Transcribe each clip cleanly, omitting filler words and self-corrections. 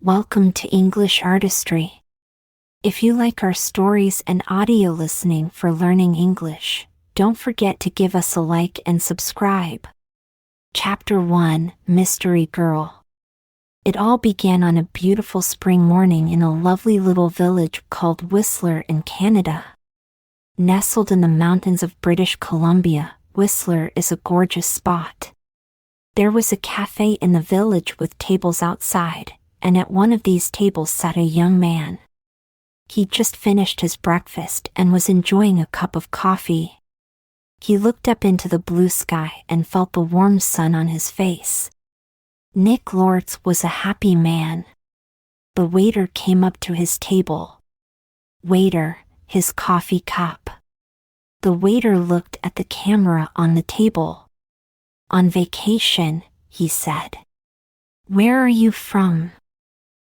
Welcome to English Artistry. If you like our stories and audio listening for learning English, don't forget to give us a like and subscribe. Chapter 1, Mystery Girl. It all began on a beautiful spring morning in a lovely little village called Whistler in Canada. Nestled in the mountains of British Columbia, Whistler is a gorgeous spot. There was a café in the village with tables outside, and at one of these tables sat a young man. He just finished his breakfast and was enjoying a cup of coffee. He looked up into the blue sky and felt the warm sun on his face. Nick Lortz was a happy man. The waiter came up to his table. "Waiter, his coffee cup." The waiter looked at the camera on the table. "On vacation," he said. "Where are you from?"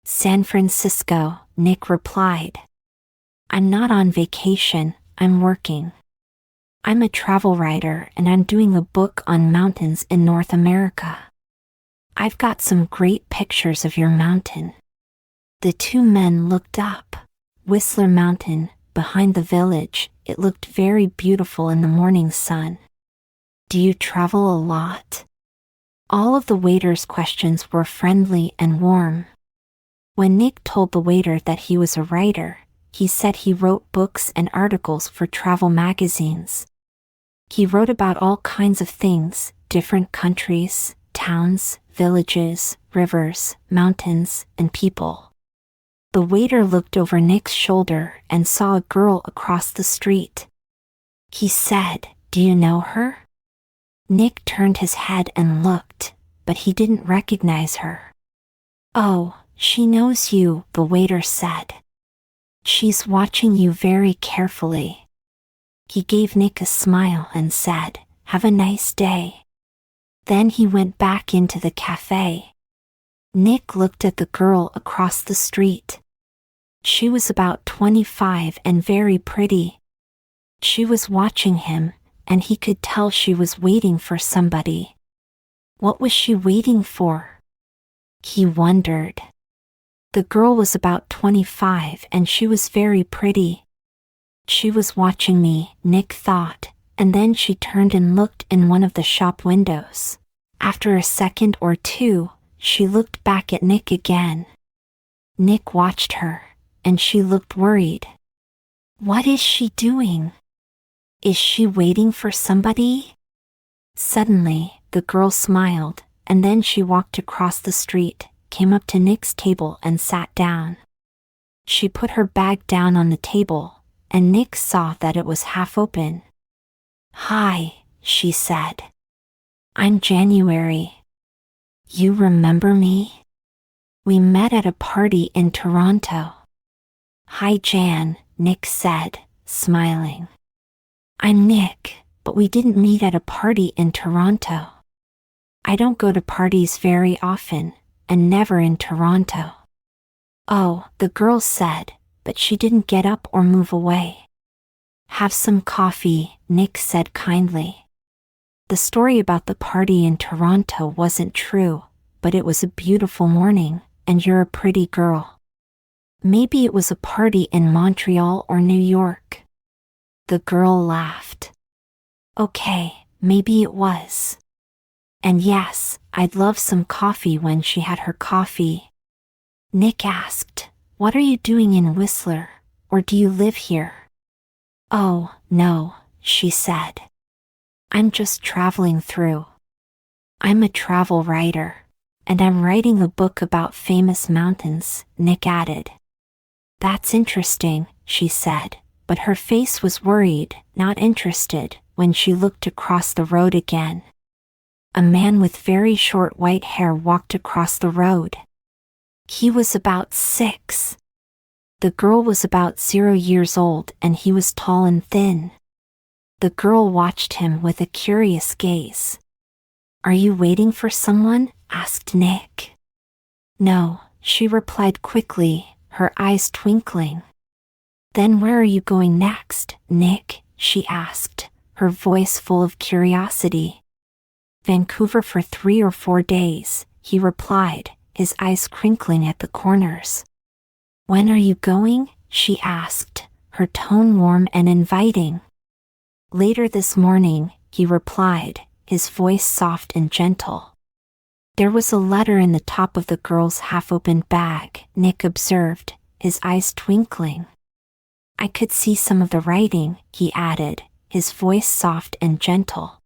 "San Francisco," Nick replied. "I'm not on vacation, I'm working. I'm a travel writer and I'm doing a book on mountains in North America. I've got some great pictures of your mountain." The two men looked up. Whistler Mountain, behind the village, it looked very beautiful in the morning sun. "Do you travel a lot?" All of the waiter's questions were friendly and warm. When Nick told the waiter that he was a writer, he said he wrote books and articles for travel magazines. He wrote about all kinds of things, different countries, towns, villages, rivers, mountains, and people. The waiter looked over Nick's shoulder and saw a girl across the street. He said, "Do you know her?" Nick turned his head and looked, but he didn't recognize her. "Oh, she knows you," the waiter said. "She's watching you very carefully." He gave Nick a smile and said, "Have a nice day." Then he went back into the cafe. Nick looked at the girl across the street. She was about 25 and very pretty. She was watching him, and he could tell she was waiting for somebody. What was she waiting for? He wondered. The girl was about 25 and she was very pretty. She was watching me, Nick thought, and then she turned and looked in one of the shop windows. After a second or two, she looked back at Nick again. Nick watched her, and she looked worried. What is she doing? Is she waiting for somebody? Suddenly, the girl smiled, and then she walked across the street, came up to Nick's table and sat down. She put her bag down on the table, and Nick saw that it was half open. "Hi," she said. "I'm January. You remember me? We met at a party in Toronto." "Hi Jan," Nick said, smiling. "I'm Nick, but we didn't meet at a party in Toronto. I don't go to parties very often, and never in Toronto." "Oh," the girl said, but she didn't get up or move away. "Have some coffee," Nick said kindly. The story about the party in Toronto wasn't true, but it was a beautiful morning, and you're a pretty girl. Maybe it was a party in Montreal or New York. The girl laughed. "Okay, maybe it was. And yes, I'd love some coffee." When she had her coffee, Nick asked, "What are you doing in Whistler, or do you live here?" "Oh, no," she said. "I'm just traveling through. I'm a travel writer, and I'm writing a book about famous mountains," Nick added. "That's interesting," she said, but her face was worried, not interested, when she looked across the road again. A man with very short white hair walked across the road. He was about 6. The girl was about 0 years old and he was tall and thin. The girl watched him with a curious gaze. "Are you waiting for someone?" asked Nick. "No," she replied quickly, her eyes twinkling. "Then where are you going next, Nick?" she asked, her voice full of curiosity. "Vancouver for 3 or 4 days," he replied, his eyes crinkling at the corners. "When are you going?" she asked, her tone warm and inviting. "Later this morning," he replied, his voice soft and gentle. There was a letter in the top of the girl's half-opened bag, Nick observed, his eyes twinkling. "I could see some of the writing," he added, his voice soft and gentle.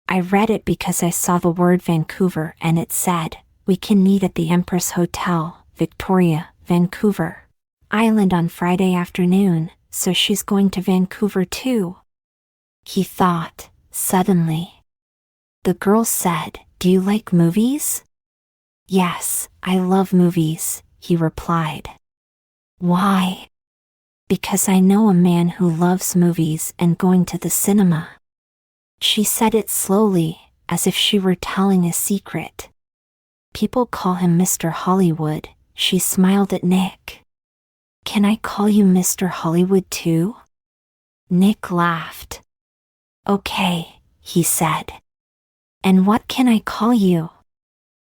"I read it because I saw the word Vancouver and it said, 'We can meet at the Empress Hotel, Victoria, Vancouver Island on Friday afternoon,' so she's going to Vancouver too." He thought, suddenly. The girl said, "Do you like movies?" "Yes, I love movies," he replied. "Why?" "Because I know a man who loves movies and going to the cinema." She said it slowly, as if she were telling a secret. "People call him Mr. Hollywood," she smiled at Nick. "Can I call you Mr. Hollywood too?" Nick laughed. "Okay," he said. "And what can I call you?"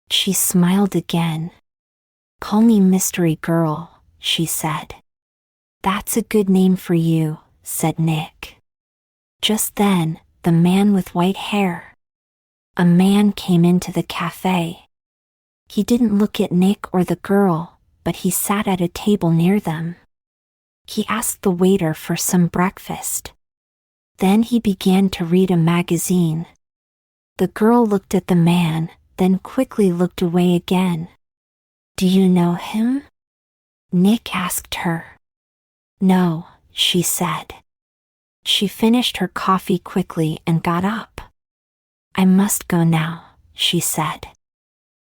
She smiled again. "Call me Mystery Girl," she said. "That's a good name for you," said Nick. Just then, the man with white hair. A man came into the cafe. He didn't look at Nick or the girl, but he sat at a table near them. He asked the waiter for some breakfast. Then he began to read a magazine. The girl looked at the man, then quickly looked away again. "Do you know him?" Nick asked her. "No," she said. She finished her coffee quickly and got up. "I must go now," she said.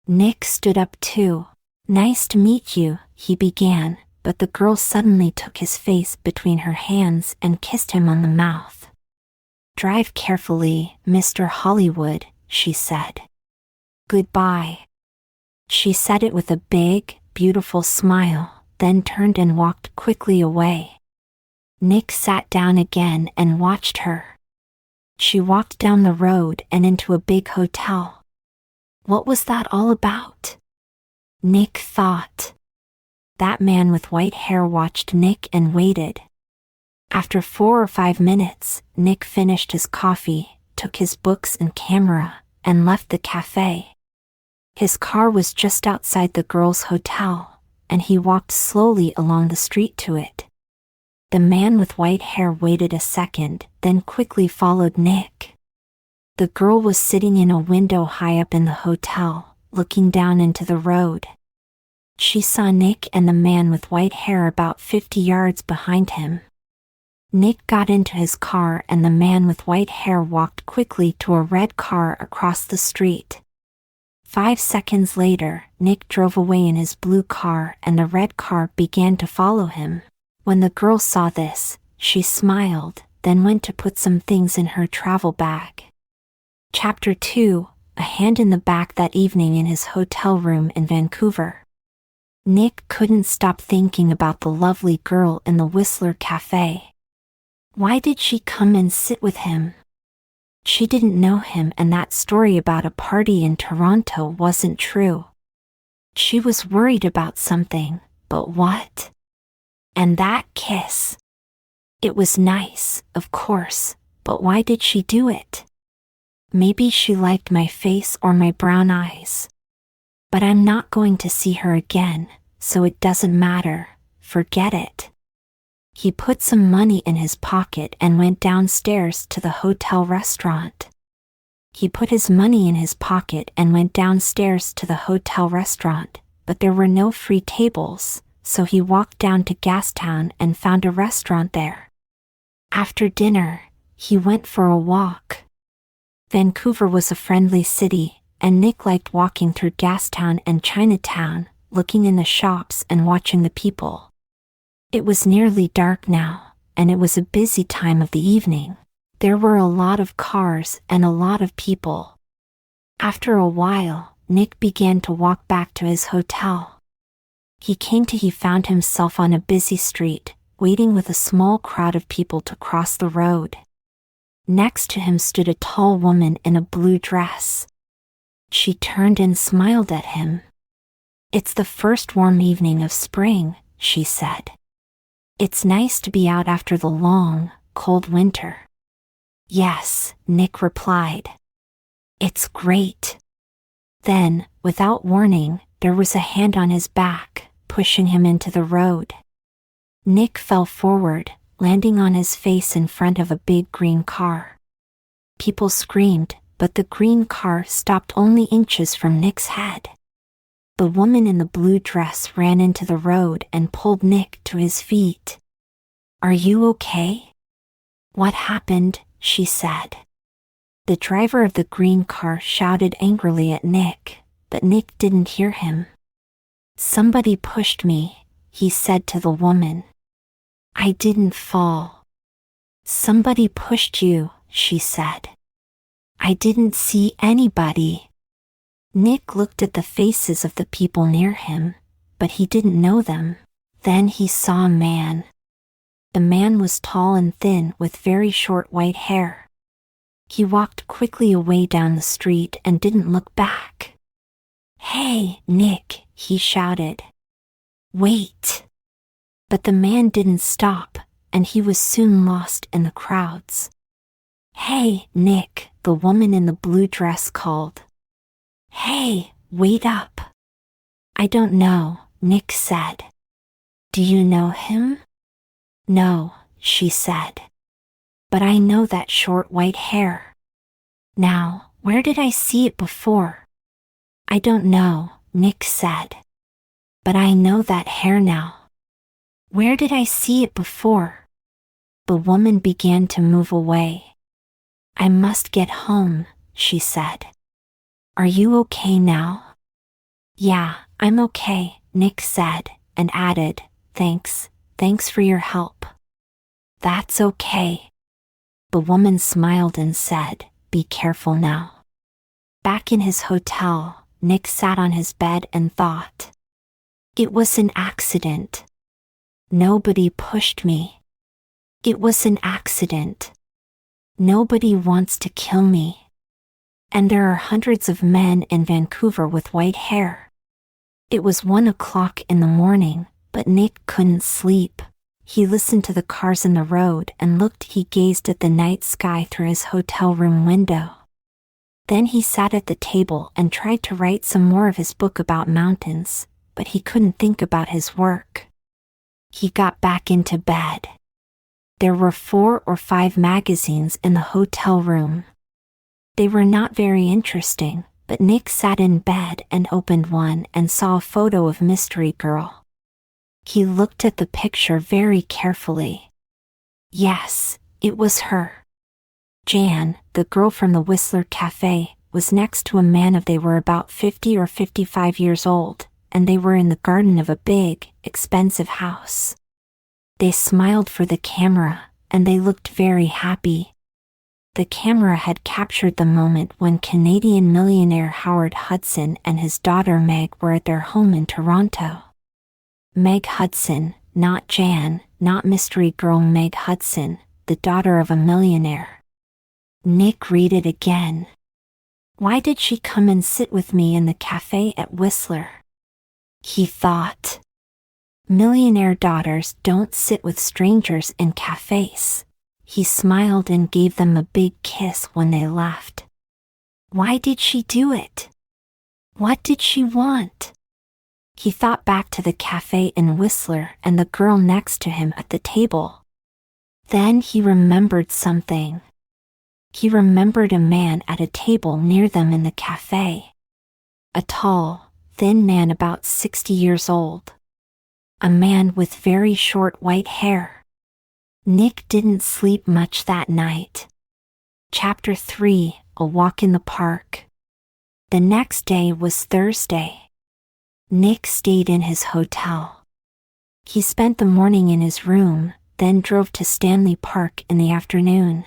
Nick stood up too. "Nice to meet you," he began, but the girl suddenly took his face between her hands and kissed him on the mouth. "Drive carefully, Mr. Hollywood," she said. "Goodbye." She said it with a big, beautiful smile, then turned and walked quickly away. Nick sat down again and watched her. She walked down the road and into a big hotel. What was that all about? Nick thought. That man with white hair watched Nick and waited. After 4 or 5 minutes, Nick finished his coffee, took his books and camera, and left the cafe. His car was just outside the girl's hotel, and he walked slowly along the street to it. The man with white hair waited a second, then quickly followed Nick. The girl was sitting in a window high up in the hotel, looking down into the road. She saw Nick and the man with white hair about 50 yards behind him. Nick got into his car and the man with white hair walked quickly to a red car across the street. 5 seconds later, Nick drove away in his blue car and the red car began to follow him. When the girl saw this, she smiled, then went to put some things in her travel bag. Chapter 2: A hand in the back. That evening in his hotel room in Vancouver, Nick couldn't stop thinking about the lovely girl in the Whistler Cafe. Why did she come and sit with him? She didn't know him and that story about a party in Toronto wasn't true. She was worried about something, but what? And that kiss. It was nice, of course, but why did she do it? Maybe she liked my face or my brown eyes. But I'm not going to see her again, so it doesn't matter, forget it. He put some money in his pocket and went downstairs to the hotel restaurant. He put his money in his pocket and went downstairs to the hotel restaurant, but there were no free tables, so he walked down to Gastown and found a restaurant there. After dinner, he went for a walk. Vancouver was a friendly city, and Nick liked walking through Gastown and Chinatown, looking in the shops and watching the people. It was nearly dark now, and it was a busy time of the evening. There were a lot of cars and a lot of people. After a while, Nick began to walk back to his hotel. He found himself on a busy street, waiting with a small crowd of people to cross the road. Next to him stood a tall woman in a blue dress. She turned and smiled at him. It's the first warm evening of spring, she said. It's nice to be out after the long, cold winter. Yes, Nick replied. It's great. Then, without warning, there was a hand on his back, pushing him into the road. Nick fell forward, landing on his face in front of a big green car. People screamed, but the green car stopped only inches from Nick's head. The woman in the blue dress ran into the road and pulled Nick to his feet. Are you okay? What happened? She said. The driver of the green car shouted angrily at Nick, but Nick didn't hear him. Somebody pushed me, he said to the woman. I didn't fall. Somebody pushed you, she said. I didn't see anybody. Nick looked at the faces of the people near him, but he didn't know them. Then he saw a man. The man was tall and thin with very short white hair. He walked quickly away down the street and didn't look back. Hey, Nick, he shouted. Wait. But the man didn't stop, and he was soon lost in the crowds. Hey, Nick, the woman in the blue dress called. Hey, wait up. I don't know, Nick said. Do you know him? No, she said. But I know that short white hair. Now, where did I see it before? I don't know, Nick said. But I know that hair now. Where did I see it before? The woman began to move away. I must get home, she said. Are you okay now? Yeah, I'm okay, Nick said, and added, Thanks for your help. That's okay. The woman smiled and said, Be careful now. Back in his hotel, Nick sat on his bed and thought. It was an accident. Nobody pushed me. It was an accident. Nobody wants to kill me. And there are hundreds of men in Vancouver with white hair. It was 1 o'clock in the morning, but Nick couldn't sleep. He listened to the cars in the road and he gazed at the night sky through his hotel room window. Then he sat at the table and tried to write some more of his book about mountains, but he couldn't think about his work. He got back into bed. There were 4 or 5 magazines in the hotel room. They were not very interesting, but Nick sat in bed and opened one and saw a photo of Mystery Girl. He looked at the picture very carefully. Yes, it was her. Jan, the girl from the Whistler Café, was next to a man they were about 50 or 55 years old, and they were in the garden of a big, expensive house. They smiled for the camera, and they looked very happy. The camera had captured the moment when Canadian millionaire Howard Hudson and his daughter Meg were at their home in Toronto. Meg Hudson, not Jan, not mystery girl Meg Hudson, the daughter of a millionaire. Nick read it again. Why did she come and sit with me in the cafe at Whistler? He thought. Millionaire daughters don't sit with strangers in cafes. He smiled and gave them a big kiss when they left. Why did she do it? What did she want? He thought back to the cafe in Whistler and the girl next to him at the table. Then he remembered something. He remembered a man at a table near them in the cafe. A tall, thin man about 60 years old. A man with very short white hair. Nick didn't sleep much that night. Chapter 3, A Walk in the Park. The next day was Thursday. Nick stayed in his hotel. He spent the morning in his room, then drove to Stanley Park in the afternoon.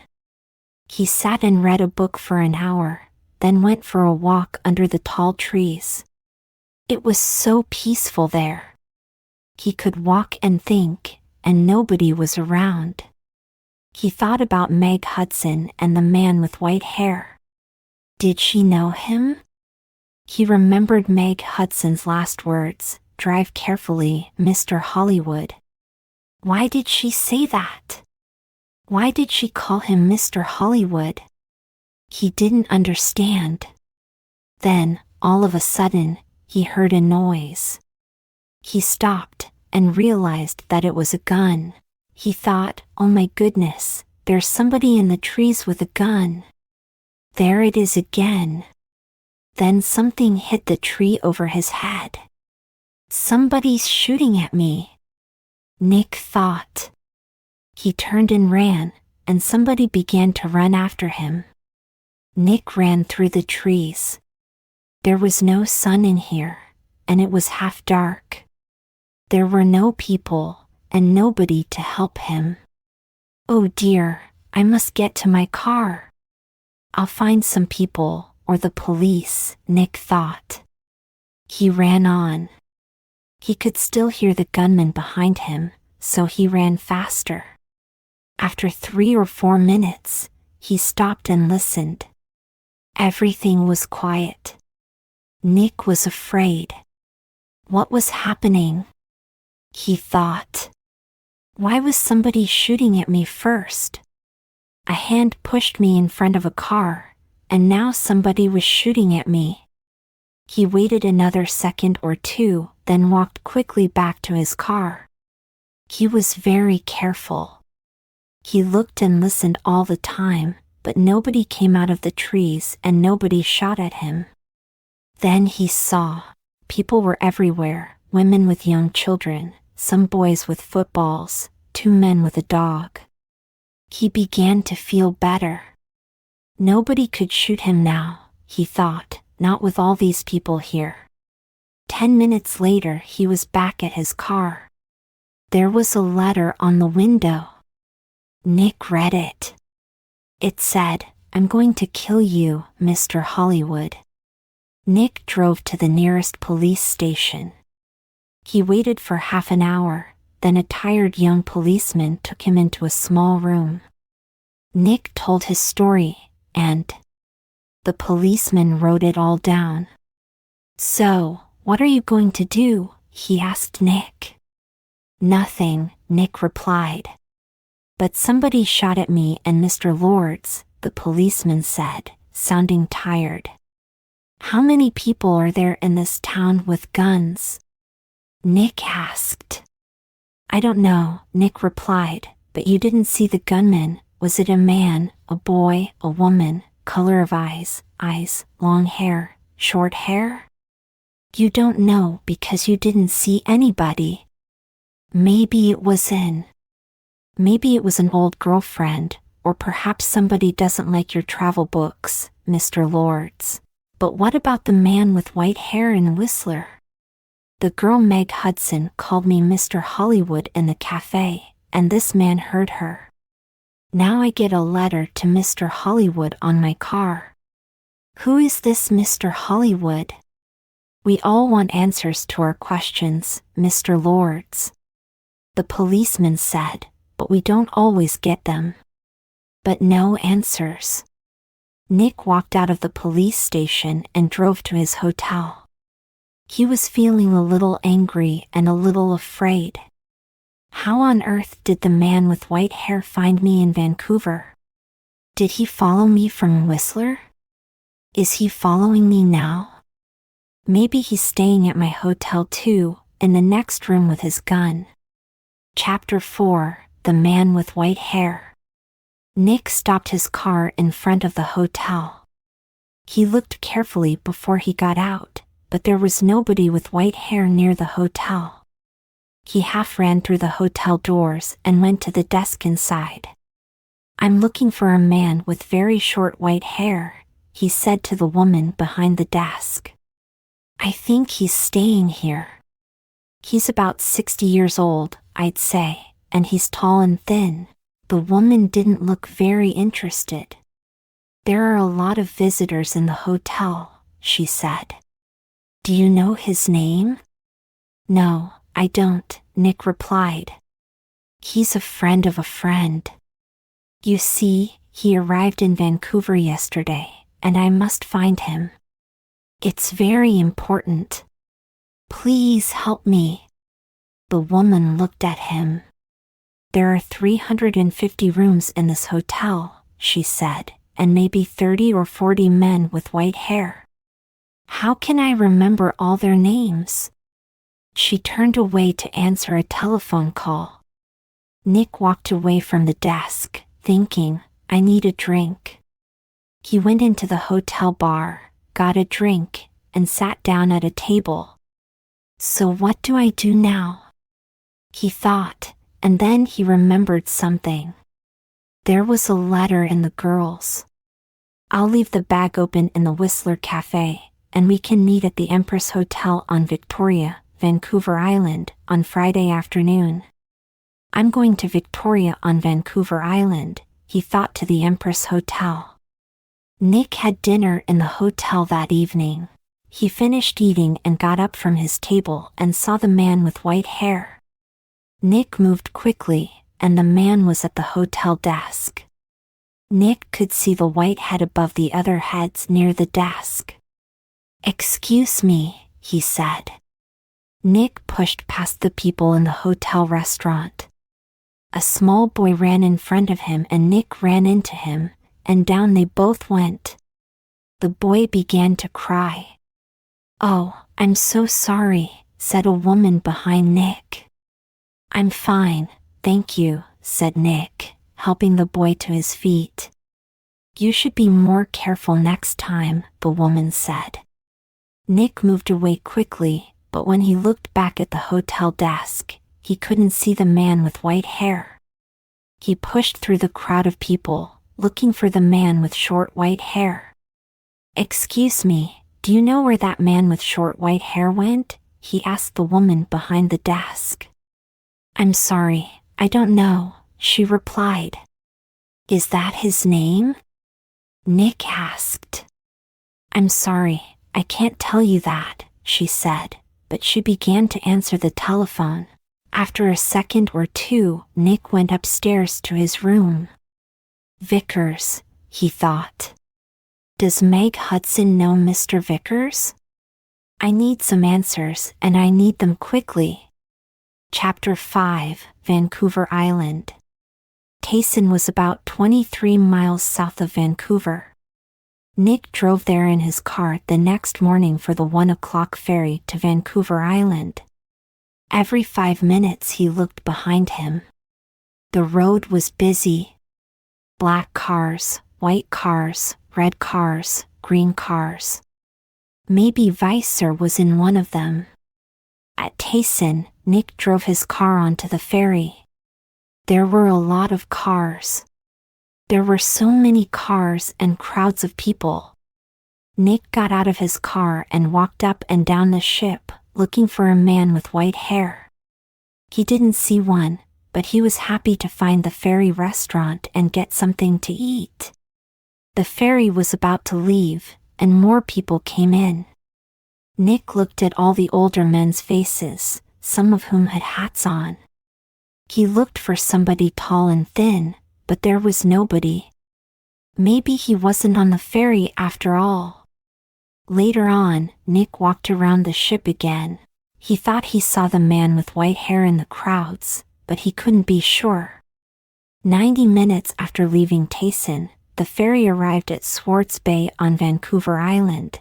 He sat and read a book for an hour, then went for a walk under the tall trees. It was so peaceful there. He could walk and think, and nobody was around. He thought about Meg Hudson and the man with white hair. Did she know him? He remembered Meg Hudson's last words, "Drive carefully, Mr. Hollywood." Why did she say that? Why did she call him Mr. Hollywood? He didn't understand. Then, all of a sudden, he heard a noise. He stopped and realized that it was a gun. He thought, "Oh my goodness, there's somebody in the trees with a gun. There it is again." Then something hit the tree over his head. "Somebody's shooting at me," Nick thought. He turned and ran, and somebody began to run after him. Nick ran through the trees. There was no sun in here, and it was half dark. There were no people, and nobody to help him. "Oh dear, I must get to my car. I'll find some people, or the police," Nick thought. He ran on. He could still hear the gunman behind him, so he ran faster. After 3 or 4 minutes, he stopped and listened. Everything was quiet. Nick was afraid. What was happening? He thought. Why was somebody shooting at me first? A hand pushed me in front of a car, and now somebody was shooting at me. He waited another second or two, then walked quickly back to his car. He was very careful. He looked and listened all the time, but nobody came out of the trees and nobody shot at him. Then he saw. People were everywhere, women with young children, some boys with footballs, 2 men with a dog. He began to feel better. Nobody could shoot him now, he thought, not with all these people here. 10 minutes later he was back at his car. There was a letter on the window. Nick read it. It said, "I'm going to kill you, Mr. Hollywood." Nick drove to the nearest police station. He waited for half an hour, then a tired young policeman took him into a small room. Nick told his story, and the policeman wrote it all down. "So, what are you going to do?" he asked Nick. "Nothing," Nick replied. "But somebody shot at me and Mr. Lortz," the policeman said, sounding tired. "How many people are there in this town with guns?" Nick asked. "I don't know," Nick replied, "but you didn't see the gunman. Was it a man, a boy, a woman, color of eyes, long hair, short hair?" "You don't know because you didn't see anybody." Maybe it was an old girlfriend, or perhaps somebody doesn't like your travel books, Mr. Lortz. But what about the man with white hair and Whistler? The girl Meg Hudson called me Mr. Hollywood in the cafe, and this man heard her. Now I get a letter to Mr. Hollywood on my car. Who is this Mr. Hollywood? We all want answers to our questions, Mr. Lortz. The policeman said, but we don't always get them. But no answers. Nick walked out of the police station and drove to his hotel. He was feeling a little angry and a little afraid. How on earth did the man with white hair find me in Vancouver? Did he follow me from Whistler? Is he following me now? Maybe he's staying at my hotel too, in the next room with his gun. Chapter 4, The Man with White Hair. Nick stopped his car in front of the hotel. He looked carefully before he got out, but there was nobody with white hair near the hotel. He half ran through the hotel doors and went to the desk inside. I'm looking for a man with very short white hair, he said to the woman behind the desk. I think he's staying here. He's about 60 years old, I'd say, and he's tall and thin. The woman didn't look very interested. There are a lot of visitors in the hotel, she said. Do you know his name? No, I don't, Nick replied. He's a friend of a friend. You see, he arrived in Vancouver yesterday, and I must find him. It's very important. Please help me. The woman looked at him. There are 350 rooms in this hotel, she said, and maybe 30 or 40 men with white hair. How can I remember all their names? She turned away to answer a telephone call. Nick walked away from the desk, thinking, I need a drink. He went into the hotel bar, got a drink, and sat down at a table. So what do I do now? He thought, and then he remembered something. There was a letter in the girls. I'll leave the bag open in the Whistler Café, and we can meet at the Empress Hotel on Victoria, Vancouver Island, on Friday afternoon. I'm going to Victoria on Vancouver Island, he thought, to the Empress Hotel. Nick had dinner in the hotel that evening. He finished eating and got up from his table and saw the man with white hair. Nick moved quickly, and the man was at the hotel desk. Nick could see the white head above the other heads near the desk. Excuse me, he said. Nick pushed past the people in the hotel restaurant. A small boy ran in front of him and Nick ran into him, and down they both went. The boy began to cry. Oh, I'm so sorry, said a woman behind Nick. I'm fine, thank you, said Nick, helping the boy to his feet. You should be more careful next time, the woman said. Nick moved away quickly, but when he looked back at the hotel desk, he couldn't see the man with white hair. He pushed through the crowd of people, looking for the man with short white hair. Excuse me, do you know where that man with short white hair went? He asked the woman behind the desk. I'm sorry, I don't know, she replied. Is that his name? Nick asked. I'm sorry, I can't tell you that, she said, but she began to answer the telephone. After a second or two, Nick went upstairs to his room. Vickers, he thought. Does Meg Hudson know Mr. Vickers? I need some answers, and I need them quickly. Chapter 5, Vancouver Island. Tayson was about 23 miles south of Vancouver. Nick drove there in his car the next morning for the 1 o'clock ferry to Vancouver Island. Every 5 minutes he looked behind him. The road was busy. Black cars, white cars, red cars, green cars. Maybe Visser was in one of them. At Tayson, Nick drove his car onto the ferry. There were a lot of cars. There were so many cars and crowds of people. Nick got out of his car and walked up and down the ship, looking for a man with white hair. He didn't see one, but he was happy to find the ferry restaurant and get something to eat. The ferry was about to leave, and more people came in. Nick looked at all the older men's faces, some of whom had hats on. He looked for somebody tall and thin, but there was nobody. Maybe he wasn't on the ferry after all. Later on, Nick walked around the ship again. He thought he saw the man with white hair in the crowds, but he couldn't be sure. 90 minutes after leaving Tayson, the ferry arrived at Swartz Bay on Vancouver Island.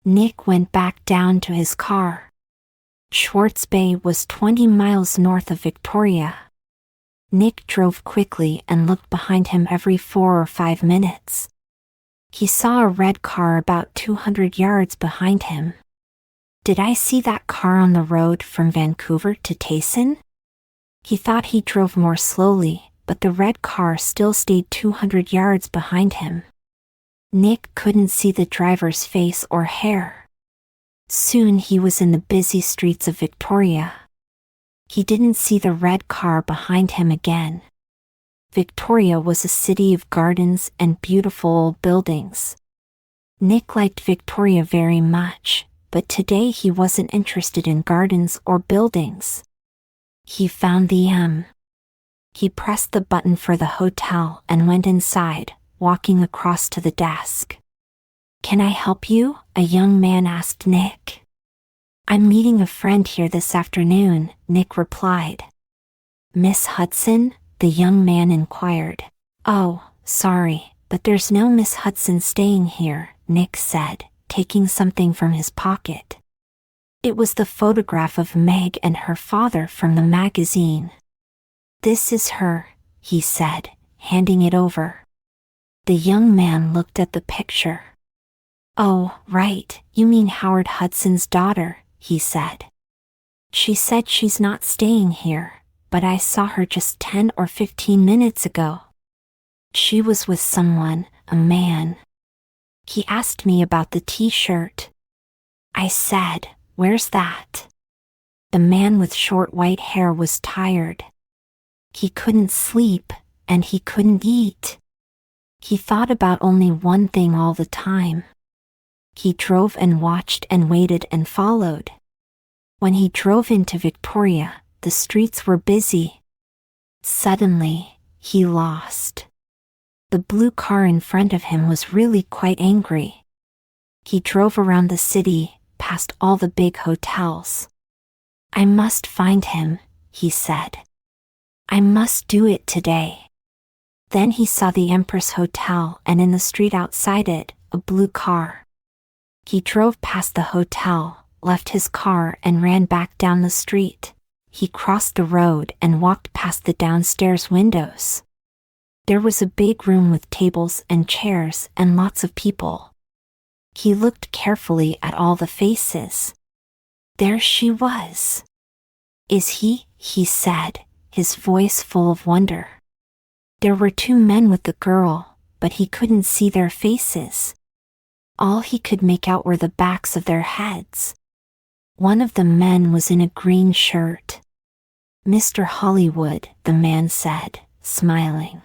Nick went back down to his car. Swartz Bay was 20 miles north of Victoria. Nick drove quickly and looked behind him every 4 or 5 minutes. He saw a red car about 200 yards behind him. Did I see that car on the road from Vancouver to Tayson? He thought he drove more slowly, but the red car still stayed 200 yards behind him. Nick couldn't see the driver's face or hair. Soon he was in the busy streets of Victoria. He didn't see the red car behind him again. Victoria was a city of gardens and beautiful old buildings. Nick liked Victoria very much, but today he wasn't interested in gardens or buildings. He found the M. He pressed the button for the hotel and went inside, walking across to the desk. Can I help you? A young man asked Nick. I'm meeting a friend here this afternoon, Nick replied. Miss Hudson? The young man inquired. Oh, sorry, but there's no Miss Hudson staying here, Nick said, taking something from his pocket. It was the photograph of Meg and her father from the magazine. This is her, he said, handing it over. The young man looked at the picture. Oh, right, you mean Howard Hudson's daughter, he said. She said she's not staying here, but I saw her just 10 or 15 minutes ago. She was with someone, a man. He asked me about the t-shirt. I said, where's that? The man with short white hair was tired. He couldn't sleep, and he couldn't eat. He thought about only one thing all the time. He drove and watched and waited and followed. When he drove into Victoria, the streets were busy. Suddenly, he lost. The blue car in front of him was really quite angry. He drove around the city, past all the big hotels. I must find him, he said. I must do it today. Then he saw the Empress Hotel and in the street outside it, a blue car. He drove past the hotel, left his car and ran back down the street. He crossed the road and walked past the downstairs windows. There was a big room with tables and chairs and lots of people. He looked carefully at all the faces. There she was. Is he said, his voice full of wonder. There were two men with the girl, but he couldn't see their faces. All he could make out were the backs of their heads. One of the men was in a green shirt. Mr. Hollywood, the man said, smiling.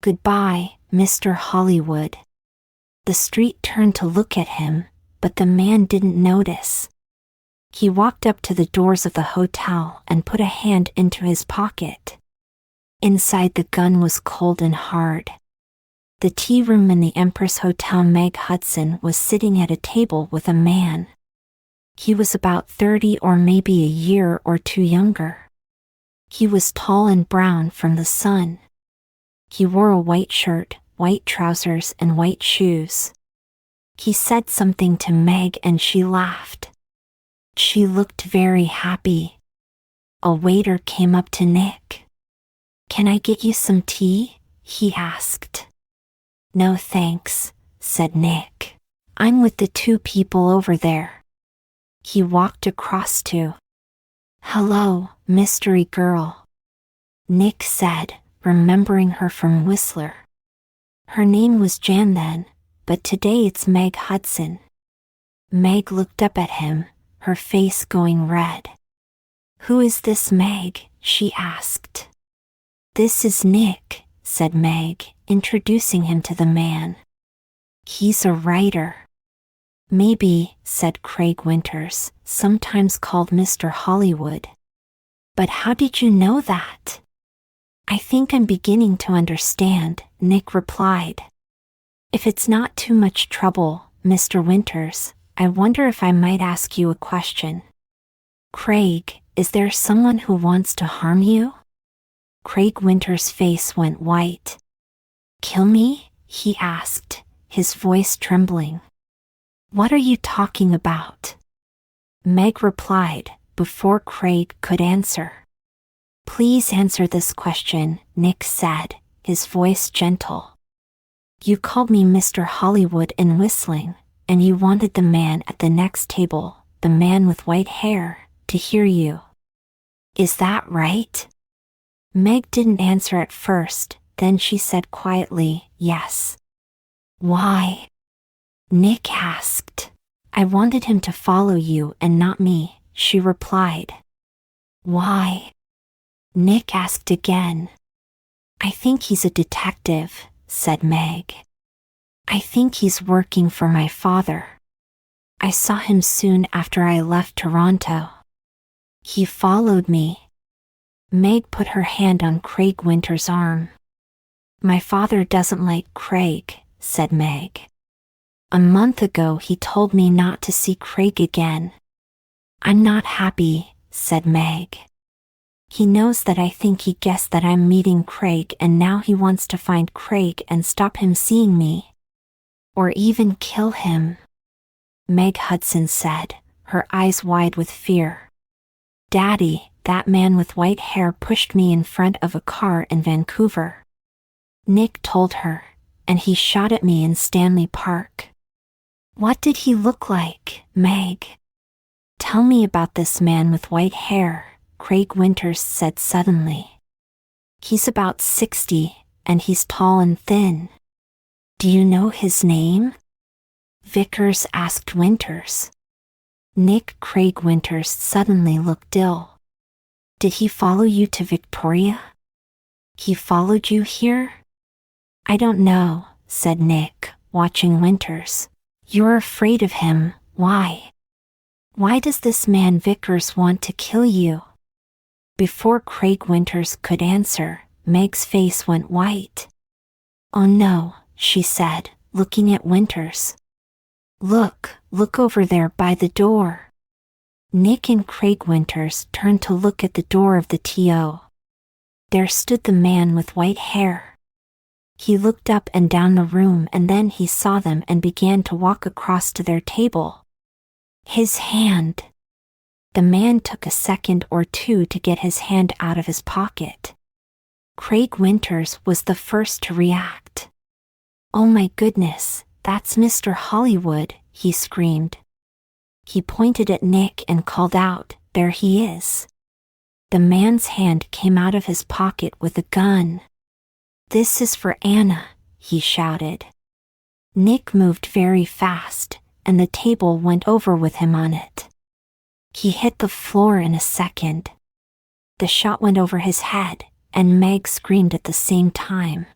Goodbye, Mr. Hollywood. The street turned to look at him, but the man didn't notice. He walked up to the doors of the hotel and put a hand into his pocket. Inside the gun was cold and hard. The tea room in the Empress Hotel. Meg Hudson was sitting at a table with a man. He was about 30 or maybe a year or two younger. He was tall and brown from the sun. He wore a white shirt, white trousers and white shoes. He said something to Meg and she laughed. She looked very happy. A waiter came up to Nick. Can I get you some tea? He asked. No thanks, said Nick. I'm with the two people over there. He walked across to. Hello, mystery girl. Nick said, remembering her from Whistler. Her name was Jan then, but today it's Meg Hudson. Meg looked up at him, her face going red. Who is this Meg? She asked. This is Nick, said Meg, introducing him to the man. He's a writer. Maybe, said Craig Winters, sometimes called Mr. Hollywood. But how did you know that? I think I'm beginning to understand, Nick replied. If it's not too much trouble, Mr. Winters, I wonder if I might ask you a question. Craig, is there someone who wants to harm you? Craig Winters' face went white. Kill me? He asked, his voice trembling. What are you talking about? Meg replied, before Craig could answer. Please answer this question, Nick said, his voice gentle. You called me Mr. Hollywood in whistling, and you wanted the man at the next table, the man with white hair, to hear you. Is that right? Meg didn't answer at first, then she said quietly, yes. Why? Nick asked. I wanted him to follow you and not me, she replied. Why? Nick asked again. I think he's a detective, said Meg. I think he's working for my father. I saw him soon after I left Toronto. He followed me. Meg put her hand on Craig Winters' arm. My father doesn't like Craig, said Meg. A month ago he told me not to see Craig again. I'm not happy, said Meg. He knows that I think he guessed that I'm meeting Craig and now he wants to find Craig and stop him seeing me. Or even kill him. Meg Hudson said, her eyes wide with fear. Daddy, that man with white hair pushed me in front of a car in Vancouver. Nick told her, and he shot at me in Stanley Park. What did he look like, Meg? Tell me about this man with white hair, Craig Winters said suddenly. He's about 60, and he's tall and thin. Do you know his name? Vickers asked Winters. Nick Craig Winters suddenly looked ill. Did he follow you to Victoria? He followed you here? I don't know, said Nick, watching Winters. You're afraid of him, why? Why does this man Vickers want to kill you? Before Craig Winters could answer, Meg's face went white. Oh no, she said, looking at Winters. Look over there by the door. Nick and Craig Winters turned to look at the door of the TO. There stood the man with white hair. He looked up and down the room and then he saw them and began to walk across to their table. His hand. The man took a second or two to get his hand out of his pocket. Craig Winters was the first to react. Oh my goodness, that's Mr. Hollywood, he screamed. He pointed at Nick and called out, there he is. The man's hand came out of his pocket with a gun. This is for Anna, he shouted. Nick moved very fast, and the table went over with him on it. He hit the floor in a second. The shot went over his head, and Meg screamed at the same time.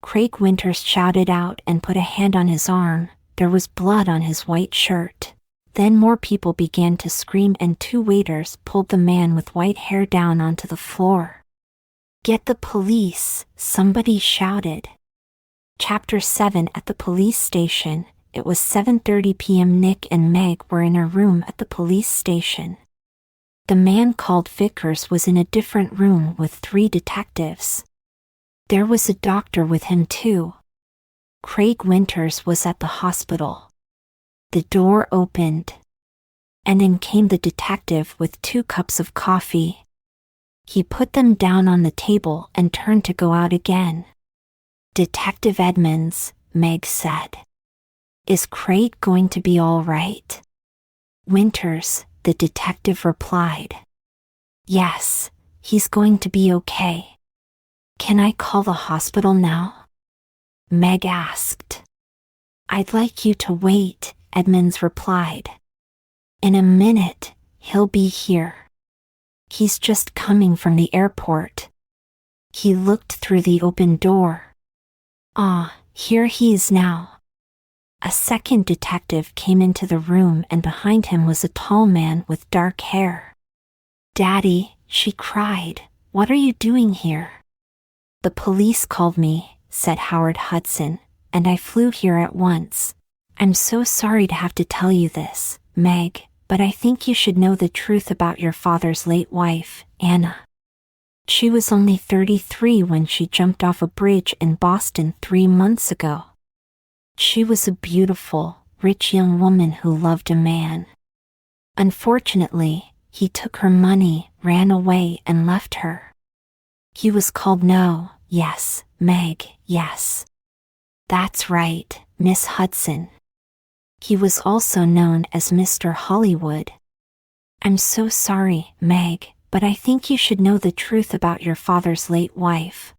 Craig Winters shouted out and put a hand on his arm. There was blood on his white shirt. Then more people began to scream and 2 waiters pulled the man with white hair down onto the floor. Get the police, somebody shouted. Chapter 7 At the police station. It was 7:30 p.m. Nick and Meg were in a room at the police station. The man called Vickers was in a different room with 3 detectives. There was a doctor with him too. Craig Winters was at the hospital. The door opened. And in came the detective with 2 cups of coffee. He put them down on the table and turned to go out again. Detective Edmonds, Meg said. Is Craig going to be all right? Winters, the detective replied. Yes, he's going to be okay. Can I call the hospital now? Meg asked. I'd like you to wait, Edmonds replied. In a minute, he'll be here. He's just coming from the airport. He looked through the open door. Ah, here he is now. A second detective came into the room and behind him was a tall man with dark hair. Daddy, she cried, what are you doing here? The police called me, said Howard Hudson, and I flew here at once. I'm so sorry to have to tell you this, Meg, but I think you should know the truth about your father's late wife, Anna. She was only 33 when she jumped off a bridge in Boston 3 months ago. She was a beautiful, rich young woman who loved a man. Unfortunately, he took her money, ran away and left her. He was called yes, Meg, yes. That's right, Miss Hudson. He was also known as Mr. Hollywood. I'm so sorry, Meg, but I think you should know the truth about your father's late wife.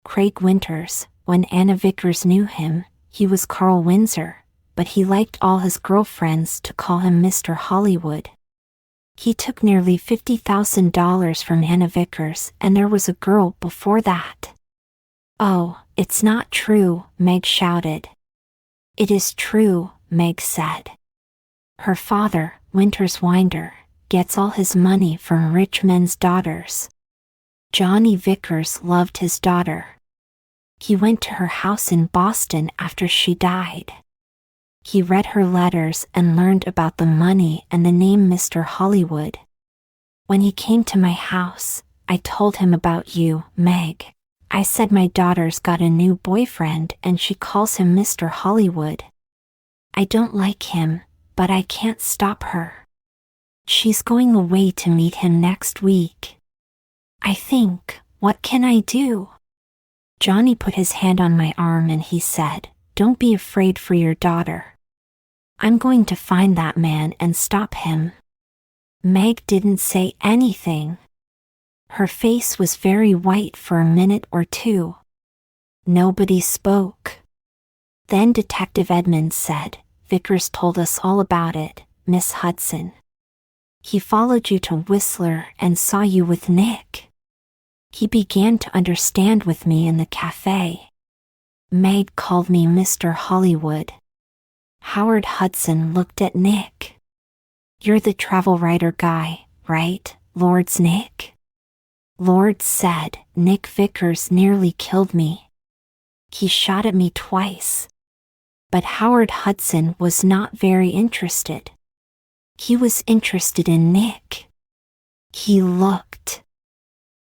Craig Winters, when Anna Vickers knew him, he was Carl Windsor, but he liked all his girlfriends to call him Mr. Hollywood. He took nearly $50,000 from Anna Vickers and there was a girl before that. Oh, it's not true, Meg shouted. It is true, Meg said. Her father, Winters Winder, gets all his money from rich men's daughters. Johnny Vickers loved his daughter. He went to her house in Boston after she died. He read her letters and learned about the money and the name Mr. Hollywood. When he came to my house, I told him about you, Meg. I said my daughter's got a new boyfriend and she calls him Mr. Hollywood. I don't like him, but I can't stop her. She's going away to meet him next week. I think, what can I do? Johnny put his hand on my arm and he said, don't be afraid for your daughter. I'm going to find that man and stop him. Meg didn't say anything. Her face was very white for a minute or two. Nobody spoke. Then Detective Edmonds said, Vickers told us all about it, Miss Hudson. He followed you to Whistler and saw you with Nick. He began to understand with me in the café. Meg called me Mr. Hollywood. Howard Hudson looked at Nick. You're the travel writer guy, right, Lortz Nick? Lortz said, Nick Vickers nearly killed me. He shot at me twice. But Howard Hudson was not very interested. He was interested in Nick. He looked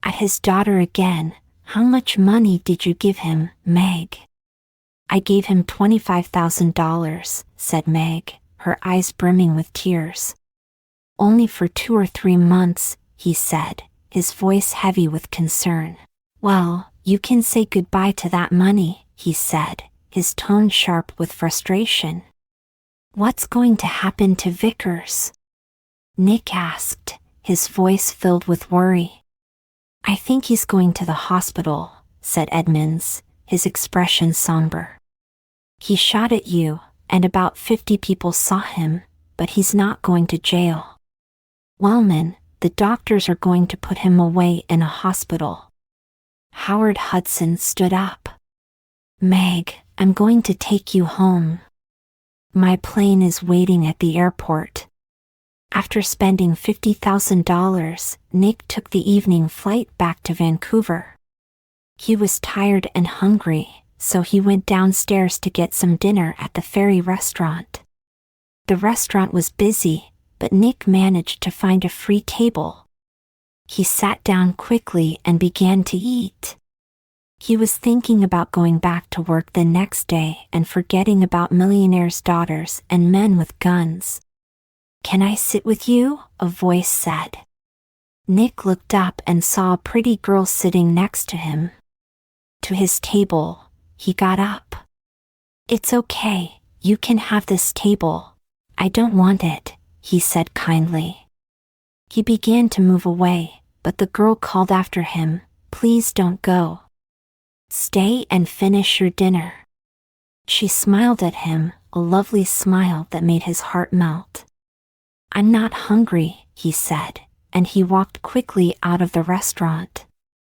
at his daughter again. How much money did you give him, Meg? I gave him $25,000, said Meg, her eyes brimming with tears. Only for 2 or 3 months, he said, his voice heavy with concern. Well, you can say goodbye to that money, he said, his tone sharp with frustration. What's going to happen to Vickers? Nick asked, his voice filled with worry. I think he's going to the hospital, said Edmonds, his expression somber. He shot at you, and about 50 people saw him, but he's not going to jail. Wellman, the doctors are going to put him away in a hospital. Howard Hudson stood up. Meg, I'm going to take you home. My plane is waiting at the airport. After spending $50,000, Nick took the evening flight back to Vancouver. He was tired and hungry, so he went downstairs to get some dinner at the Ferry restaurant. The restaurant was busy, but Nick managed to find a free table. He sat down quickly and began to eat. He was thinking about going back to work the next day and forgetting about millionaires' daughters and men with guns. Can I sit with you? A voice said. Nick looked up and saw a pretty girl sitting next to him. To his table, he got up. It's okay, you can have this table. I don't want it, he said kindly. He began to move away, but the girl called after him, please don't go. Stay and finish your dinner. She smiled at him, a lovely smile that made his heart melt. I'm not hungry, he said, and he walked quickly out of the restaurant.